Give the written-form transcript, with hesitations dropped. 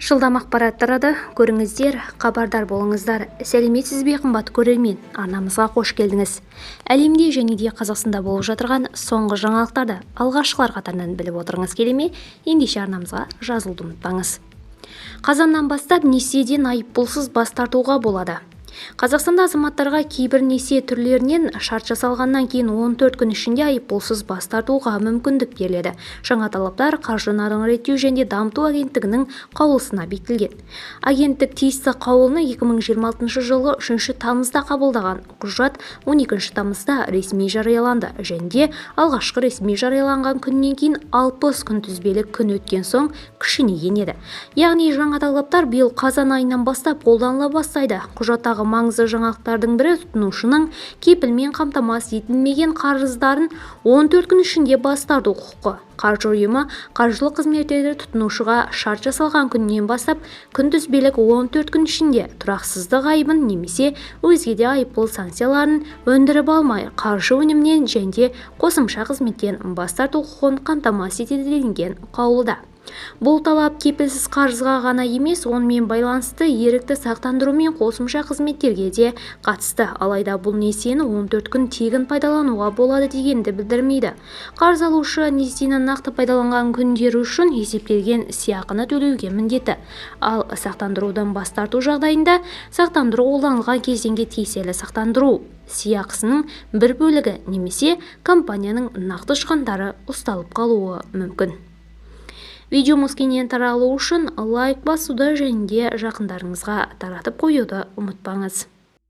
Жылдам ақпарат тарады, көріңіздер, хабардар болыңыздар. Сәлеметсіз бе қымбат көрермен, арнамызға қош келдіңіз. Әлемде және де Қазақстанда болып жатырған соңғы жаңалықтарды алғашқылар қатарынан біліп отырыңыз келе ме? Ендеше арнамызға жазылуды ұмытпаңыз. Қазаннан бастап несиеден айыппұлсыз бас тартуға болады. Қазақстанда азаматтарға кейбір несие түрлерінен шарт жасалғаннан кейін 14 күн ішінде айыппұлсыз бас тартуға мүмкіндік беріледі. Жаңа талаптар Қаржы нарығын реттеу және дамыту агенттігінің қаулысына бекітілген. Агенттік тиісті қаулыны 2026 жылғы 3 тамызда қабылдаған. Құжат 12 тамызда ресми жарияланды және алғашқы ресми жарияланған күннен кейін 60 күнтізбелік күн өткен соң күшіне енеді. Яғни жаңа талаптар биыл қазан айынан бастап қолданыла бастайды. Құжаттағы маңызды жаңалықтардың бірі тұтынушының кепілмен қамтамасыз етілмеген қарыздарын 14 күн ішінде бас тарту құқығы. Қаржы ұйымы қаржылық қызметтерді тұтынушыға шарт жасалған күннен бастап күнтізбелік 14 күн ішінде тұрақсыздық айыбын немесе өзге де айыппұл санкцияларын өндіріп алмай қаржы өнімінен және қосымша қызметтен бас тарту құқығын қамтамасыз етеді делінген қаулыда. Бұл талап кепілсіз қарызға ғана емес, онымен байланысты ерікті сақтандыру мен қосымша қызметтерге де қатысты. Алайда бұл несиені 14 күн тегін пайдалануға болады дегенді білдірмейді. Қарыз алушы несиені нақты пайдаланған күндері үшін есептелген сыйақыны төлеуге міндетті. Ал сақтандырудан бас тарту жағдайында сақтандыру қолданылған кезеңге тиесілі сақтандыру сыйақысының бір бөлігі немесе компанияның нақты шығындары ұсталып қалуы мүмкін. Видеомыз кеңінен таралу үшін лайк басуды және де жақындарыңызға таратып қоюды ұмытпаңыз.